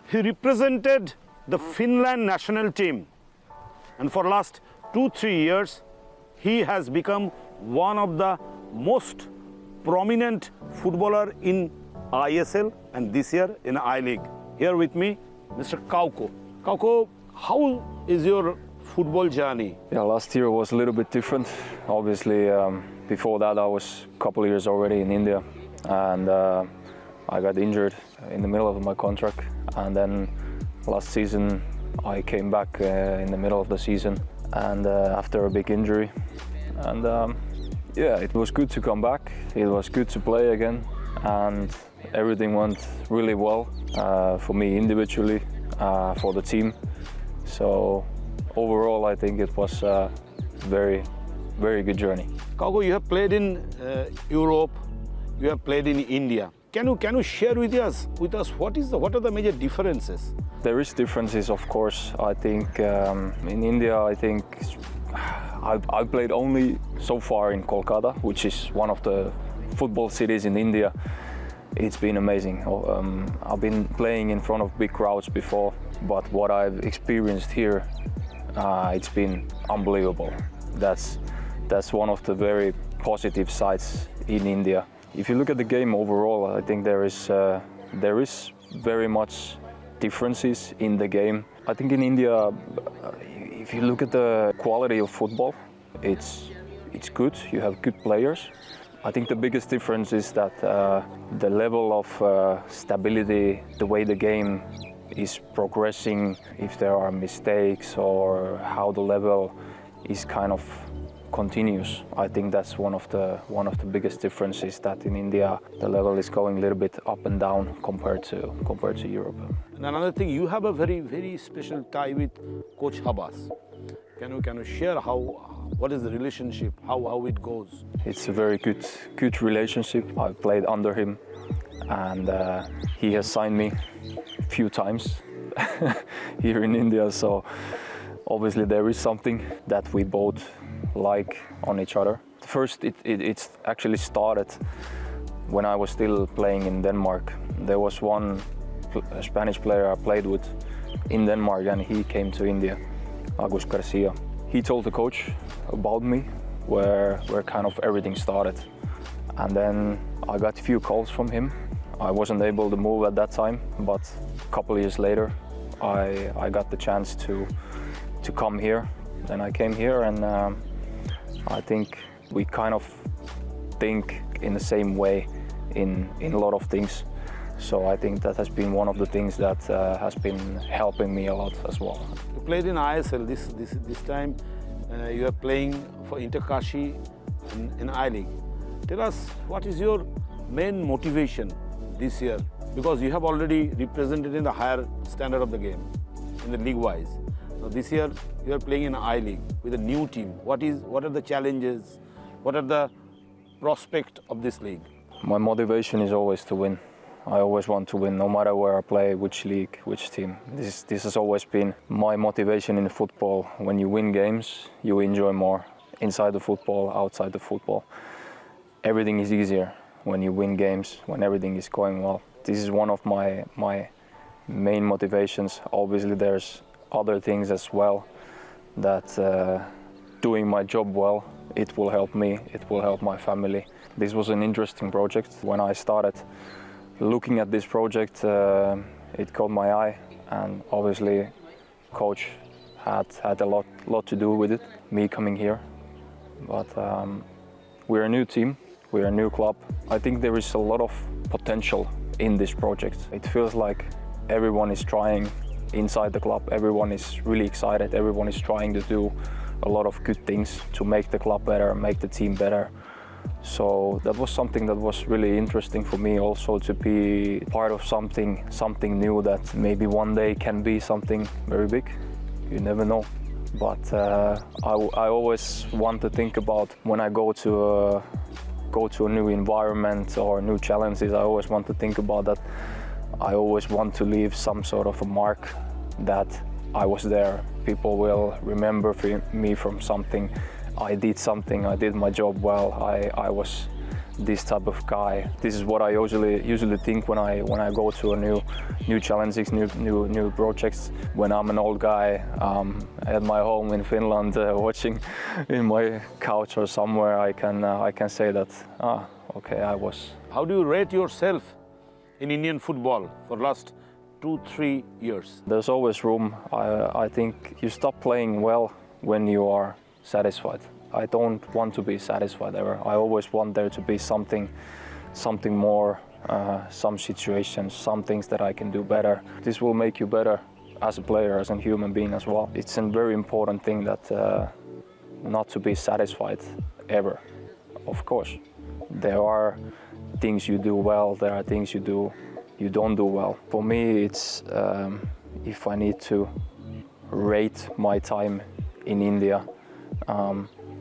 He represented the Finland national team, and for last 2-3 years he has become one of the most prominent footballer in ISL and this year in I-League. Here with me, Mr. Kauko. Kauko, how is your football journey? Yeah, last year was a little bit different. Obviously, before that I was a couple of years already in India, and I got injured in the middle of my contract, and then last season I came back in the middle of the season, and after a big injury, and yeah, it was good to come back. It was good to play again, and everything went really well for me individually, for the team. So overall, I think it was a very good journey. Kauko, you have played in Europe, you have played in India. Can you share with us what are the major differences? There is differences, of course. I think in India, I think I played only so far in Kolkata, which is one of the football cities in India. It's been amazing. I've been playing in front of big crowds before, but what I've experienced here, it's been unbelievable. That's one of the very positive sides in India. If you look at the game overall, I think there is very much differences in the game. I think in India, if you look at the quality of football, it's good. You have good players. I think the biggest difference is that the level of stability, the way the game is progressing, if there are mistakes or how the level is kind of continuous. I think that's one of the biggest differences, that in India the level is going a little bit up and down compared to Europe. And another thing, you have a very special tie with Coach Habas. Can you share what is the relationship, how it goes? It's a very good relationship. I played under him, and he has signed me a few times here in India. So obviously there is something that we both like on each other. First, it actually started when I was still playing in Denmark. There was one Spanish player I played with in Denmark, and he came to India, Agus Garcia. He told the coach about me, where kind of everything started. And then I got a few calls from him. I wasn't able to move at that time, but a couple of years later, I got the chance to come here. Then I came here, and I think we kind of think in the same way in a lot of things. So I think that has been one of the things that has been helping me a lot as well. You played in ISL this time. You are playing for Kashi in I-League. Tell us, what is your main motivation this year? Because you have already represented in the higher standard of the game, in the league-wise. So this year you are playing in I-League with a new team. What are the challenges? What are the prospects of this league? My motivation is always to win. I always want to win, no matter where I play, which league, which team. This has always been my motivation in football. When you win games, you enjoy more. Inside the football, outside the football. Everything is easier when you win games, when everything is going well. This is one of my main motivations. Obviously there's other things as well, that doing my job well, it will help me, it will help my family. This was an interesting project. When I started looking at this project, it caught my eye, and obviously coach had a lot to do with it, me coming here. But we're a new team, we're a new club. I think there is a lot of potential in this project. It feels like everyone is trying inside the club, everyone is really excited, everyone is trying to do a lot of good things to make the club better, make the team better. So that was something that was really interesting for me, also to be part of something new that maybe one day can be something very big. You never know. But I always want to think about, when I go to a new environment or new challenges, I always want to think about that. I always want to leave some sort of a mark that I was there. People will remember me from something. I did my job well, I was this type of guy. This is what I usually think when I go to a new challenges, new projects. When I'm an old guy at my home in Finland, watching in my couch or somewhere, I can say that okay, I was. How do you rate yourself in Indian football for last 2-3 years? There's always room. I think you stop playing well when you are satisfied. I don't want to be satisfied ever. I always want there to be something more, some situations, some things that I can do better. This will make you better as a player, as a human being as well. It's a very important thing that not to be satisfied ever. Of course, there are things you do well, there are things you don't do well. For me, it's if I need to rate my time in India,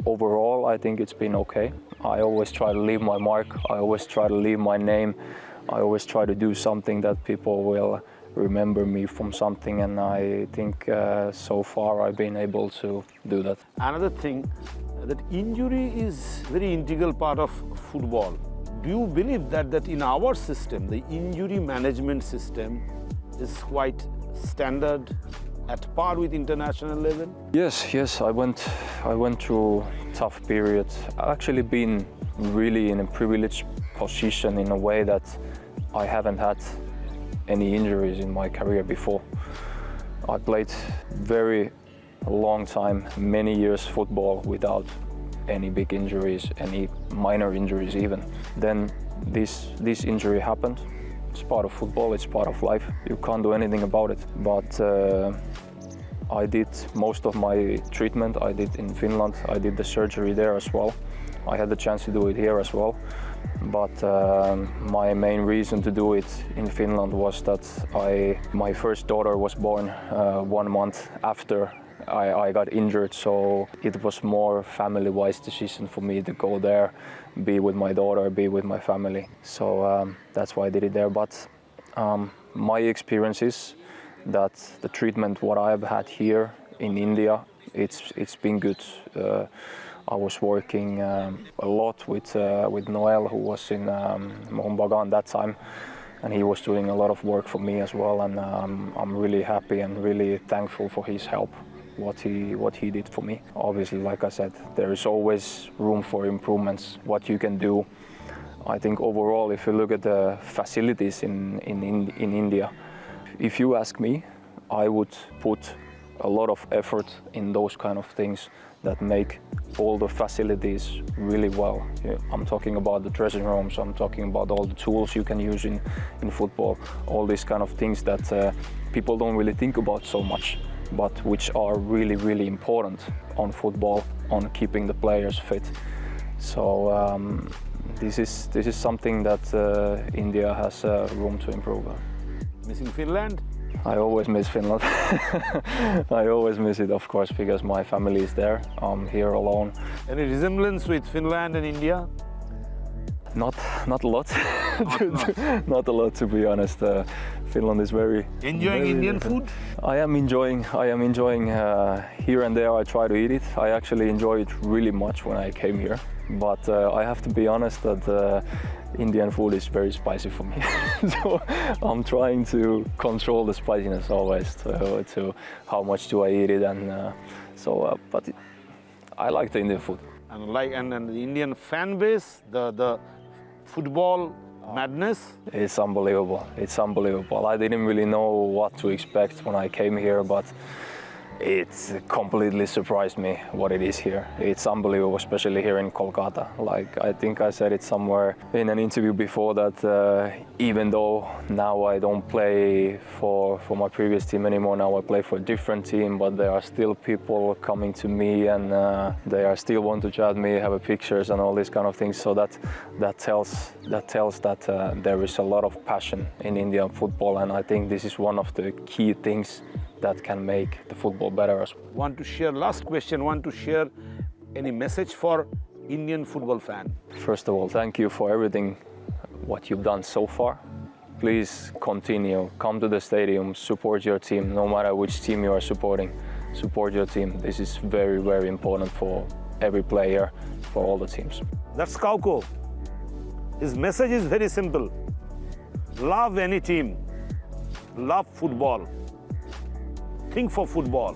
overall I think it's been okay. I always try to leave my mark, I always try to leave my name, I always try to do something that people will remember me from something, and I think so far I've been able to do that. Another thing, that injury is very integral part of football. Do you believe that in our system, the injury management system is quite standard, at par with international level? Yes, I went through tough periods. I've actually been really in a privileged position in a way that I haven't had any injuries in my career before. I played very long time, many years football without any big injuries, any minor injuries even. Then this injury happened. It's part of football, it's part of life. You can't do anything about it. But I did most of my treatment, I did in Finland. I did the surgery there as well. I had the chance to do it here as well. But my main reason to do it in Finland was that my first daughter was born 1 month after I got injured, so it was more family-wise decision for me to go there, be with my daughter, be with my family. So that's why I did it there. But my experience is that the treatment what I've had here in India, it's been good. I was working a lot with Noel, who was in Mohun Bagan that time, and he was doing a lot of work for me as well. And I'm really happy and really thankful for his help, what he did for me. Obviously, like I said, there is always room for improvements. What you can do, I think overall, if you look at the facilities in India, if you ask me, I would put a lot of effort in those kind of things that make all the facilities really well. I'm talking about the dressing rooms, I'm talking about all the tools you can use in football, all these kind of things that people don't really think about so much, but which are really, really important on football, on keeping the players fit. So this is something that India has room to improve. Missing Finland? I always miss Finland. I always miss it, of course, because my family is there. I'm here alone. Any resemblance with Finland and India? Not a lot. Not a lot, to be honest. Finland is very Enjoying Indian food? I am enjoying here and there. I try to eat it. I actually enjoy it really much when I came here. But I have to be honest that Indian food is very spicy for me. So I'm trying to control the spiciness always to how much do I eat it, and but I like the Indian food. And the Indian fan base, the football madness? It's unbelievable. It's unbelievable. I didn't really know what to expect when I came here, but it completely surprised me what it is here. It's unbelievable, especially here in Kolkata. Like, I think I said it somewhere in an interview before that even though now I don't play for my previous team anymore, now I play for a different team, but there are still people coming to me, and they are still want to chat me, have pictures and all these kind of things. So that tells that there is a lot of passion in Indian football, and I think this is one of the key things that can make the football better as well. Last question, want to share any message for Indian football fan? First of all, thank you for everything what you've done so far. Please continue, come to the stadium, support your team, no matter which team you are supporting. Support your team. This is very, very important for every player, for all the teams. That's Kauko. His message is very simple. Love any team. Love football. Think for football.